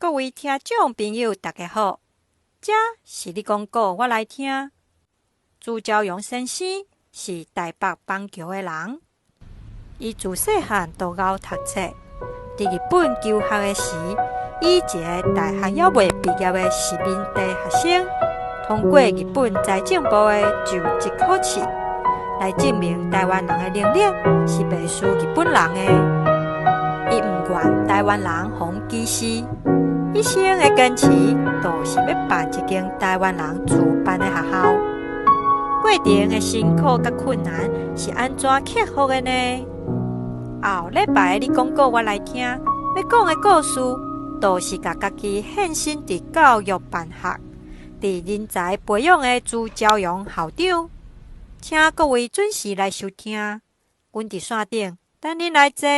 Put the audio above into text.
各位听众朋友，大家好，这是你广告，我来听。朱朝阳先生是台北邦桥的人，伊自细汉都敖读册。伫日本求学的时，以一个大学还未毕业的市民地学生，通过日本财政部的就职考试，来证明台湾人的能力是袂输日本人的。伊毋愿台湾人互歧视，一生的坚持都是要办一间台湾人自办的学校。过程的辛苦甲困难是安怎克服的呢？后礼拜你广告我来听，要讲的故事都是甲家己献身伫教育办学、伫人才培养的朱朝阳校长，请各位准时来收听。阮伫线顶等恁来坐。